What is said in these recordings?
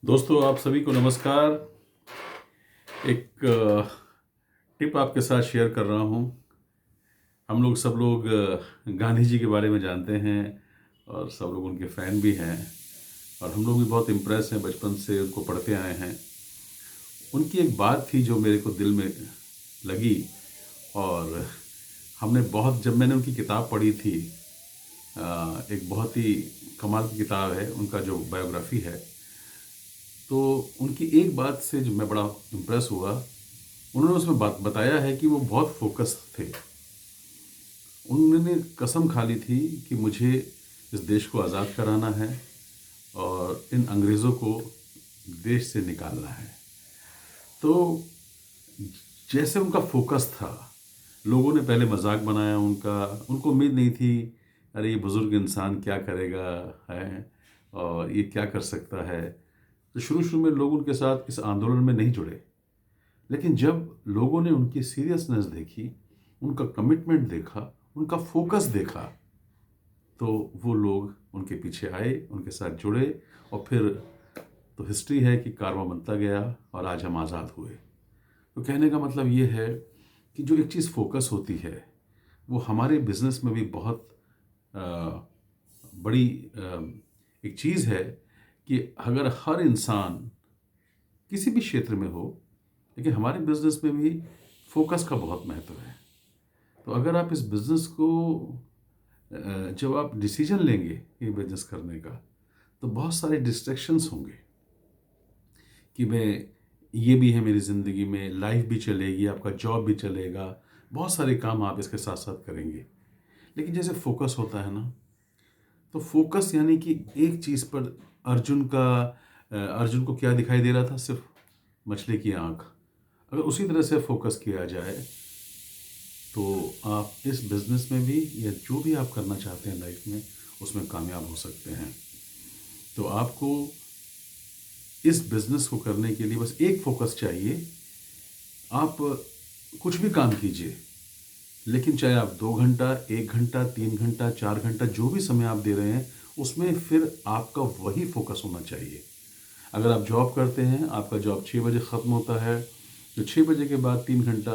दोस्तों, आप सभी को नमस्कार। एक टिप आपके साथ शेयर कर रहा हूँ। हम लोग सब लोग गांधी जी के बारे में जानते हैं और सब लोग उनके फ़ैन भी हैं और हम लोग भी बहुत इम्प्रेस हैं, बचपन से उनको पढ़ते आए हैं। उनकी एक बात थी जो मेरे को दिल में लगी और जब मैंने उनकी किताब पढ़ी थी, एक बहुत ही कमाल की किताब है, उनका जो बायोग्राफी है, तो उनकी एक बात से जो मैं बड़ा इम्प्रेस हुआ। उन्होंने उसमें बात बताया है कि वो बहुत फोकस थे। उन्होंने कसम खा ली थी कि मुझे इस देश को आज़ाद कराना है और इन अंग्रेज़ों को देश से निकालना है। तो जैसे उनका फोकस था, लोगों ने पहले मजाक बनाया उनको उम्मीद नहीं थी, अरे ये बुज़ुर्ग इंसान क्या करेगा है और ये क्या कर सकता है। तो शुरू शुरू में लोग उनके साथ इस आंदोलन में नहीं जुड़े, लेकिन जब लोगों ने उनकी सीरियसनेस देखी, उनका कमिटमेंट देखा, उनका फोकस देखा, तो वो लोग उनके पीछे आए, उनके साथ जुड़े और फिर तो हिस्ट्री है कि कारवां बनता गया और आज हम आज़ाद हुए। तो कहने का मतलब ये है कि जो एक चीज़ फोकस होती है, वो हमारे बिजनेस में भी बहुत अ, बड़ी एक चीज़ है कि अगर हर इंसान किसी भी क्षेत्र में हो, लेकिन हमारे बिजनेस में भी फोकस का बहुत महत्व है। तो अगर आप इस बिजनेस को जब आप डिसीजन लेंगे ये बिजनेस करने का, तो बहुत सारे डिस्ट्रैक्शंस होंगे कि मैं ये भी है मेरी ज़िंदगी में, लाइफ भी चलेगी, आपका जॉब भी चलेगा, बहुत सारे काम आप इसके साथ साथ करेंगे। लेकिन जैसे फोकस होता है ना, तो फोकस यानी कि एक चीज़ पर अर्जुन को क्या दिखाई दे रहा था? सिर्फ मछली की आँख। अगर उसी तरह से फोकस किया जाए, तो आप इस बिज़नेस में भी या जो भी आप करना चाहते हैं लाइफ में, उसमें कामयाब हो सकते हैं। तो आपको इस बिज़नेस को करने के लिए बस एक फोकस चाहिए। आप कुछ भी काम कीजिए, लेकिन चाहे आप 2 घंटा, 1 घंटा, 3 घंटा, 4 घंटा, जो भी समय आप दे रहे हैं, उसमें फिर आपका वही फोकस होना चाहिए। अगर आप जॉब करते हैं, आपका जॉब 6 बजे ख़त्म होता है, तो 6 बजे के बाद 3 घंटा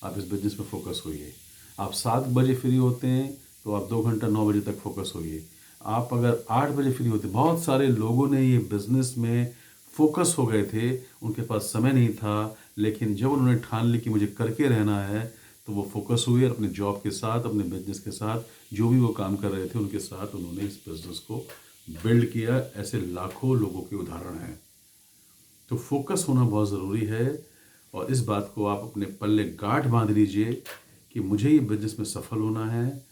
आप इस बिज़नेस में फ़ोकस होइए। आप 7 बजे फ्री होते हैं, तो आप 2 घंटा 9 बजे तक फ़ोकस होइए। आप अगर 8 बजे फ्री होते, बहुत सारे लोगों ने ये बिज़नेस में फ़ोकस हो गए थे, उनके पास समय नहीं था, लेकिन जब उन्होंने ठान ली कि मुझे करके रहना है, तो वो फ़ोकस हुए और अपने जॉब के साथ, अपने बिज़नेस के साथ, जो भी वो काम कर रहे थे, उनके साथ उन्होंने इस बिज़नेस को बिल्ड किया। ऐसे लाखों लोगों के उदाहरण हैं। तो फोकस होना बहुत ज़रूरी है और इस बात को आप अपने पल्ले गांठ बांध लीजिए कि मुझे ये बिजनेस में सफल होना है।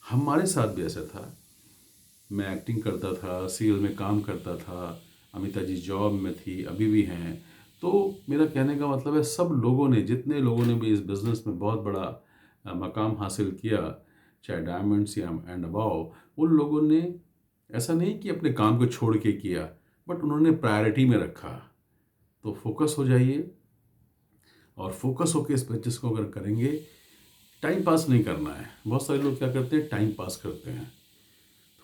हमारे साथ भी ऐसा था। मैं एक्टिंग करता था, सीरियल में काम करता था, अमिता जी जॉब में थी, अभी भी हैं। तो मेरा कहने का मतलब है, सब लोगों ने, जितने लोगों ने भी इस बिज़नेस में बहुत बड़ा मकाम हासिल किया, चाहे डायमंड्स या एंड अबव, उन लोगों ने ऐसा नहीं कि अपने काम को छोड़ के किया, बट उन्होंने प्रायोरिटी में रखा। तो फोकस हो जाइए और फोकस होकर इस बिजनेस को अगर करेंगे, टाइम पास नहीं करना है। बहुत सारे लोग क्या करते हैं, टाइम पास करते हैं।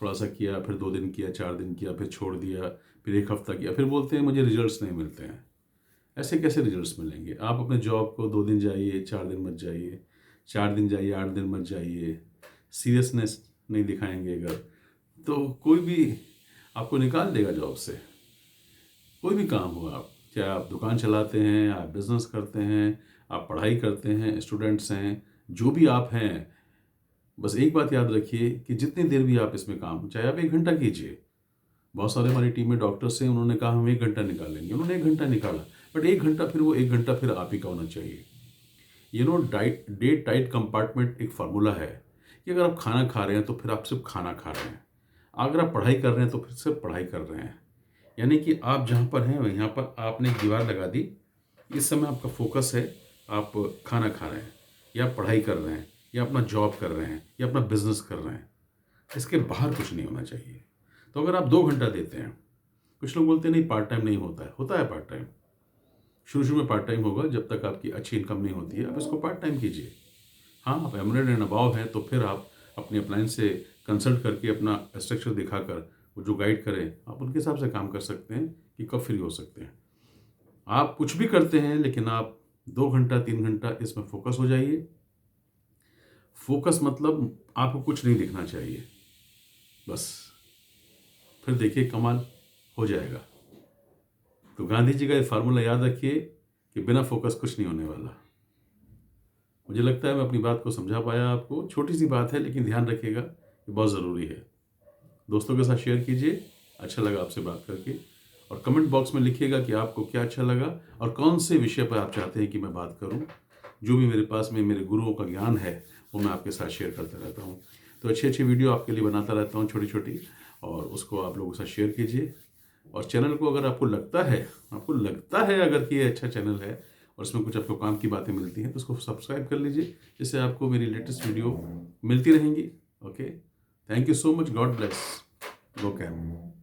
थोड़ा सा किया, फिर 2 दिन किया, 4 दिन किया, फिर छोड़ दिया, फिर 1 हफ्ता किया, फिर बोलते हैं मुझे रिजल्ट्स नहीं मिलते हैं। ऐसे कैसे रिजल्ट्स मिलेंगे? आप अपने जॉब को 2 दिन जाइए, 4 दिन मत जाइए, 4 दिन जाइए, 8 दिन मत जाइए, सीरियसनेस नहीं दिखाएंगे अगर, तो कोई भी आपको निकाल देगा जॉब से। कोई भी काम हो, आप चाहे आप दुकान चलाते हैं, आप बिजनेस करते हैं, आप पढ़ाई करते हैं, स्टूडेंट्स हैं, जो भी आप हैं, बस एक बात याद रखिए कि जितनी देर भी आप इसमें काम, चाहे आप 1 घंटा कीजिए। बहुत सारे हमारी टीम में डॉक्टर्स हैं, उन्होंने कहा हम 1 घंटा निकालेंगे, उन्होंने 1 घंटा निकाला, बट 1 घंटा फिर वो 1 घंटा फिर आप ही का होना चाहिए। डाइट डे टाइट कंपार्टमेंट एक फार्मूला है कि अगर आप खाना खा रहे हैं तो फिर आप सिर्फ खाना खा रहे हैं, अगर आप पढ़ाई कर रहे हैं तो फिर सिर्फ पढ़ाई कर रहे हैं। यानी कि आप जहाँ पर हैं वहाँ पर आपने एक दीवार लगा दी। इस समय आपका फोकस है, आप खाना खा रहे हैं या पढ़ाई कर रहे हैं या अपना जॉब कर रहे हैं या अपना बिजनेस कर रहे हैं, इसके बाहर कुछ नहीं होना चाहिए। तो अगर आप 2 घंटा देते हैं, कुछ लोग बोलते हैं नहीं पार्ट टाइम नहीं होता है, होता है पार्ट टाइम। शुरू शुरू में पार्ट टाइम होगा, जब तक आपकी अच्छी इनकम नहीं होती है, आप इसको पार्ट टाइम कीजिए। हाँ, आप एमरेड एंड अबाव हैं, तो फिर आप अपने अपलाइन से कंसल्ट करके अपना स्ट्रक्चर दिखाकर, वो जो गाइड करें, आप उनके हिसाब से काम कर सकते हैं कि कब फ्री हो सकते हैं। आप कुछ भी करते हैं लेकिन आप 2 घंटा 3 घंटा इसमें फोकस हो जाइए। फोकस मतलब आपको कुछ नहीं दिखना चाहिए, बस फिर देखिए कमाल हो जाएगा। तो गांधी जी का ये फार्मूला याद रखिए कि बिना फोकस कुछ नहीं होने वाला। मुझे लगता है मैं अपनी बात को समझा पाया आपको। छोटी सी बात है लेकिन ध्यान रखिएगा, ये बहुत ज़रूरी है। दोस्तों के साथ शेयर कीजिए। अच्छा लगा आपसे बात करके, और कमेंट बॉक्स में लिखिएगा कि आपको क्या अच्छा लगा और कौन से विषय पर आप चाहते हैं कि मैं बात करूं। जो भी मेरे पास में मेरे गुरुओं का ज्ञान है वो मैं आपके साथ शेयर करता रहता हूं। तो अच्छी अच्छी वीडियो आपके लिए बनाता रहता हूं, छोटी छोटी, और उसको आप लोगों के साथ शेयर कीजिए। और चैनल को अगर आपको लगता है अगर कि ये अच्छा चैनल है और इसमें कुछ आपको काम की बातें मिलती हैं तो उसको सब्सक्राइब कर लीजिए, जिससे आपको मेरी लेटेस्ट वीडियो मिलती रहेंगी। Okay, thank you so much, god bless, go cam.